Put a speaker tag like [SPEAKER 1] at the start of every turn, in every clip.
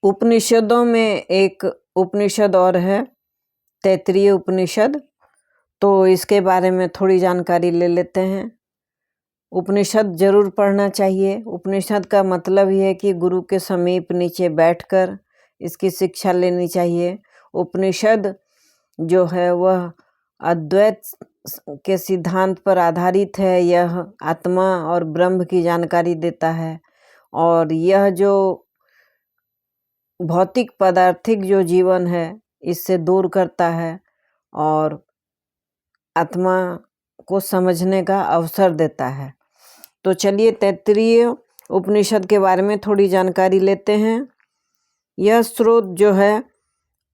[SPEAKER 1] उपनिषदों में एक उपनिषद और है तैत्तिरीय उपनिषद। तो इसके बारे में थोड़ी जानकारी ले लेते हैं। उपनिषद जरूर पढ़ना चाहिए। उपनिषद का मतलब ही है कि गुरु के समीप नीचे बैठकर इसकी शिक्षा लेनी चाहिए। उपनिषद जो है वह अद्वैत के सिद्धांत पर आधारित है। यह आत्मा और ब्रह्म की जानकारी देता है और यह जो भौतिक पदार्थिक जो जीवन है इससे दूर करता है और आत्मा को समझने का अवसर देता है। तो चलिए तैत्तिरीय उपनिषद के बारे में थोड़ी जानकारी लेते हैं। यह स्रोत जो है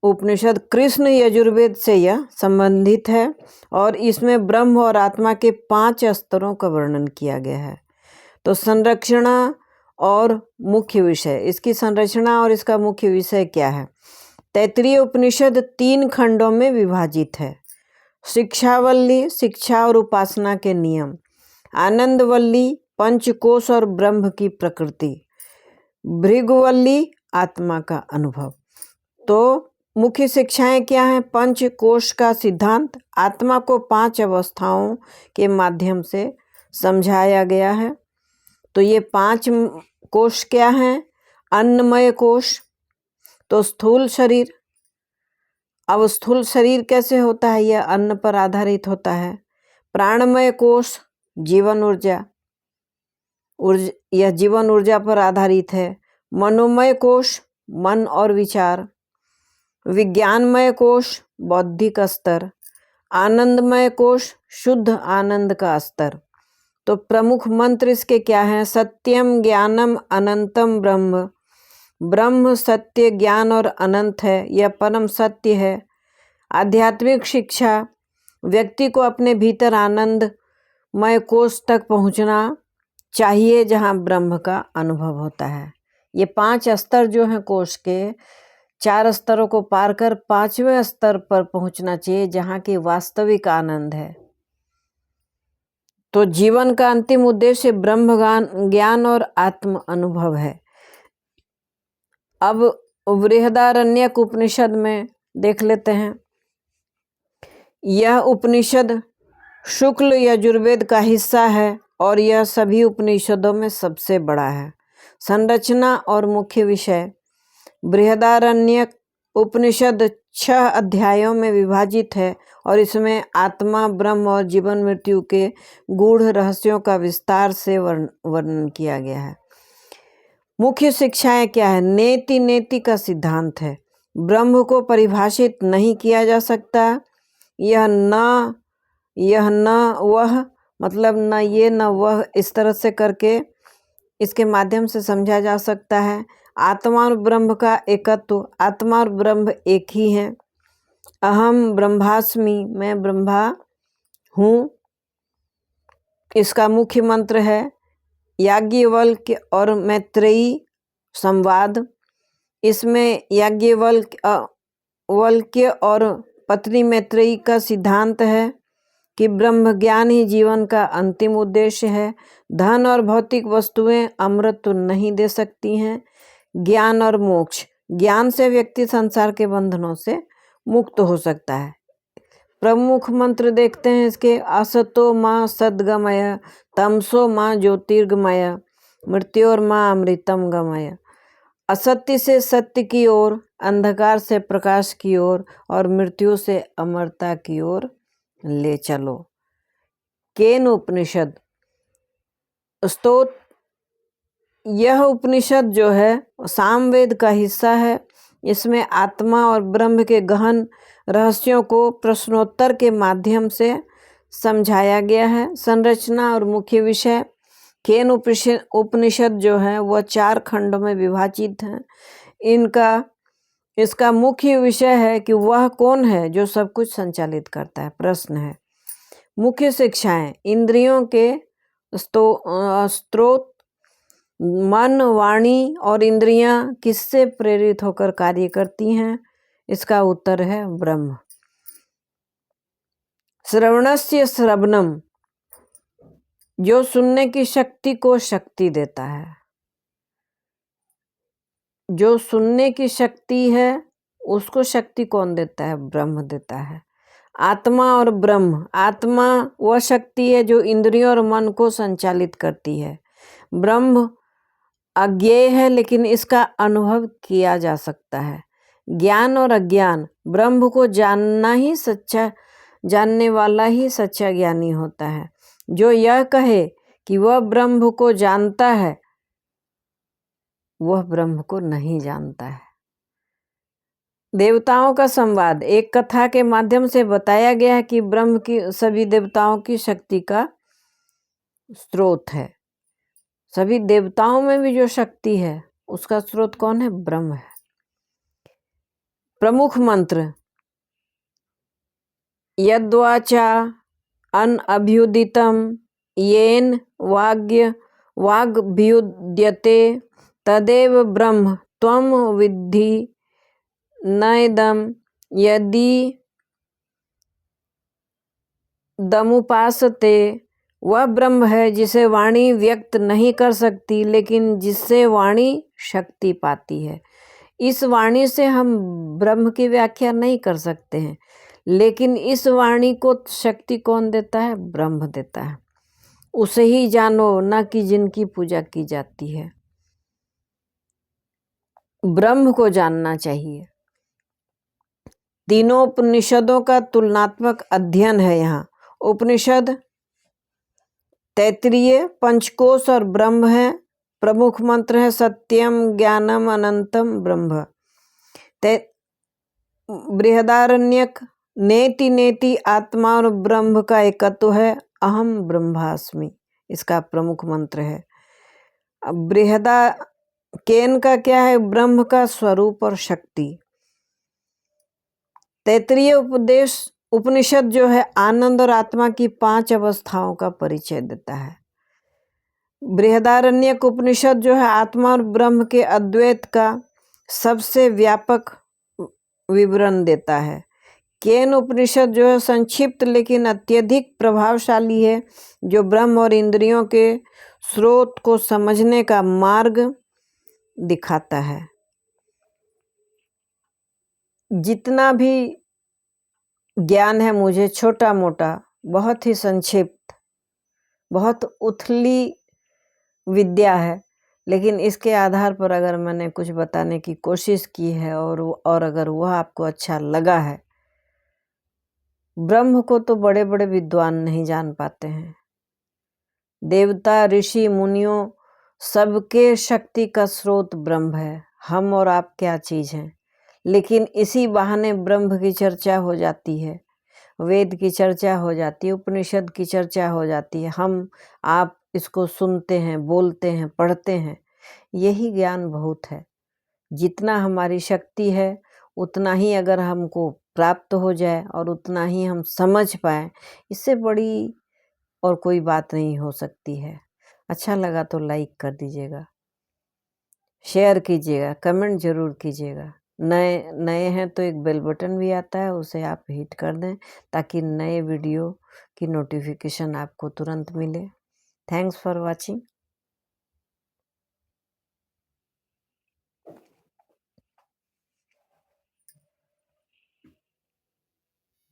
[SPEAKER 1] उपनिषद कृष्ण यजुर्वेद से यह संबंधित है और इसमें ब्रह्म और आत्मा के 5 स्तरों का वर्णन किया गया है। तो संरचना और मुख्य विषय, इसकी संरचना और इसका मुख्य विषय क्या है। तैत्तिरीय उपनिषद 3 खंडों में विभाजित है। शिक्षावल्ली, शिक्षा और उपासना के नियम। आनंदवल्ली, पंचकोश और ब्रह्म की प्रकृति। भृगुवल्ली, आत्मा का अनुभव। तो मुख्य शिक्षाएं क्या हैं। पंचकोश का सिद्धांत, आत्मा को 5 अवस्थाओं के माध्यम से समझाया गया है। तो ये 5 कोश क्या हैं। अन्नमय कोश, तो स्थूल शरीर। अब स्थूल शरीर कैसे होता है, यह अन्न पर आधारित होता है। प्राणमय कोश, जीवन ऊर्जा, यह जीवन ऊर्जा पर आधारित है। मनोमय कोश, मन और विचार। विज्ञानमय कोश, बौद्धिक स्तर। आनंदमय कोश, शुद्ध आनंद का स्तर। तो प्रमुख मंत्र इसके क्या हैं। सत्यम ज्ञानम अनंतम ब्रह्म। ब्रह्म सत्य, ज्ञान और अनंत है, यह परम सत्य है। आध्यात्मिक शिक्षा, व्यक्ति को अपने भीतर आनंदमय कोश तक पहुंचना चाहिए जहां ब्रह्म का अनुभव होता है। ये 5 स्तर जो हैं कोश के, 4 स्तरों को पार कर 5वें स्तर पर पहुंचना चाहिए जहां की वास्तविक आनंद है। तो जीवन का अंतिम उद्देश्य ब्रह्म ज्ञान और आत्म अनुभव है। अब बृहदारण्यक उपनिषद में देख लेते हैं। यह उपनिषद शुक्ल यजुर्वेद का हिस्सा है और यह सभी उपनिषदों में सबसे बड़ा है। संरचना और मुख्य विषय। बृहदारण्यक उपनिषद 6 अध्यायों में विभाजित है और इसमें आत्मा, ब्रह्म और जीवन मृत्यु के गूढ़ रहस्यों का विस्तार से वर्णन किया गया है। मुख्य शिक्षाएं क्या है। नेति नेति का सिद्धांत है। ब्रह्म को परिभाषित नहीं किया जा सकता। यह न वह, मतलब न ये न वह, इस तरह से करके इसके माध्यम से समझा जा सकता है। आत्मा और ब्रह्म का एकत्व, आत्मा और ब्रह्म एक ही हैं। अहम ब्रह्मास्मि, मैं ब्रह्मा हूँ, इसका मुख्य मंत्र है। याज्ञवल्क्य और मैत्रेयी संवाद, इसमें याज्ञवल्क्य और पत्नी मैत्रेयी का सिद्धांत है कि ब्रह्म ज्ञान ही जीवन का अंतिम उद्देश्य है। धन और भौतिक वस्तुएं अमृत तो नहीं दे सकती हैं। ज्ञान और मोक्ष, ज्ञान से व्यक्ति संसार के बंधनों से मुक्त हो सकता है। प्रमुख मंत्र देखते हैं इसके। असतो मां सद्गमय, तमसो मां ज्योतिर्गमय, मृत्योर्मा अमृतम गमय। असत्य से सत्य की ओर, अंधकार से प्रकाश की ओर और मृत्यु से अमरता की ओर ले चलो। केन उपनिषद स्तोत्र। यह उपनिषद जो है सामवेद का हिस्सा है। इसमें आत्मा और ब्रह्म के गहन रहस्यों को प्रश्नोत्तर के माध्यम से समझाया गया है। संरचना और मुख्य विषय। केन उपनिषद जो है वह 4 खंडों में विभाजित हैं। इसका मुख्य विषय है कि वह कौन है जो सब कुछ संचालित करता है, प्रश्न है। मुख्य शिक्षाएं। इंद्रियों के स्रोत, मन, वाणी और इंद्रियां किससे प्रेरित होकर कार्य करती हैं, इसका उत्तर है ब्रह्म। श्रवणस्य श्रवणम, जो सुनने की शक्ति को शक्ति देता है। जो सुनने की शक्ति है उसको शक्ति कौन देता है? ब्रह्म देता है। आत्मा और ब्रह्म, आत्मा वह शक्ति है जो इंद्रियों और मन को संचालित करती है। ब्रह्म अज्ञेय है लेकिन इसका अनुभव किया जा सकता है। ज्ञान और अज्ञान, ब्रह्म को जानने वाला ही सच्चा ज्ञानी होता है। जो यह कहे कि वह ब्रह्म को जानता है, वह ब्रह्म को नहीं जानता है। देवताओं का संवाद, एक कथा के माध्यम से बताया गया है कि ब्रह्म की सभी देवताओं की शक्ति का स्रोत है। सभी देवताओं में भी जो शक्ति है उसका स्रोत कौन है? ब्रह्म है। प्रमुख मंत्र, यद्वाचा अनभ्युदितं येन वाग्भ्युद्यते तदेव ब्रह्म त्वं विद्धि नैदं यदि दमुपासते। वह ब्रह्म है जिसे वाणी व्यक्त नहीं कर सकती लेकिन जिससे वाणी शक्ति पाती है। इस वाणी से हम ब्रह्म की व्याख्या नहीं कर सकते हैं, लेकिन इस वाणी को शक्ति कौन देता है? ब्रह्म देता है। उसे ही जानो, न कि जिनकी पूजा की जाती है। ब्रह्म को जानना चाहिए। तीनों उपनिषदों का तुलनात्मक अध्ययन है यहाँ। उपनिषद तैत्तिरीय, पंचकोश और ब्रह्म है। प्रमुख मंत्र है सत्यम ज्ञानम अनंतम ब्रह्म। बृहदारण्यक नेति नेति आत्मा और ब्रह्म का एकत्व है, अहम ब्रह्मास्मि, इसका प्रमुख मंत्र है। केन का क्या है? ब्रह्म का स्वरूप और शक्ति। तैत्तिरीय उपनिषद जो है आनंद और आत्मा की 5 अवस्थाओं का परिचय देता है। बृहदारण्यक उपनिषद जो है आत्मा और ब्रह्म के अद्वैत का सबसे व्यापक विवरण देता है। केन उपनिषद जो है संक्षिप्त लेकिन अत्यधिक प्रभावशाली है, जो ब्रह्म और इंद्रियों के स्रोत को समझने का मार्ग दिखाता है। जितना भी ज्ञान है मुझे छोटा मोटा, बहुत ही संक्षिप्त, बहुत उथली विद्या है, लेकिन इसके आधार पर अगर मैंने कुछ बताने की कोशिश की है और अगर वह आपको अच्छा लगा है। ब्रह्म को तो बड़े बड़े विद्वान नहीं जान पाते हैं। देवता, ऋषि, मुनियों सबके शक्ति का स्रोत ब्रह्म है। हम और आप क्या चीज़ हैं, लेकिन इसी बहाने ब्रह्म की चर्चा हो जाती है, वेद की चर्चा हो जाती है, उपनिषद की चर्चा हो जाती है। हम आप इसको सुनते हैं, बोलते हैं, पढ़ते हैं। यही ज्ञान बहुत है। जितना हमारी शक्ति है उतना ही अगर हमको प्राप्त हो जाए और उतना ही हम समझ पाएँ, इससे बड़ी और कोई बात नहीं हो सकती है। अच्छा लगा तो लाइक कर दीजिएगा, शेयर कीजिएगा, कमेंट ज़रूर कीजिएगा। नए हैं तो एक बेल बटन भी आता है, उसे आप हिट कर दें ताकि नए वीडियो की नोटिफिकेशन आपको तुरंत मिले। Thanks for watching.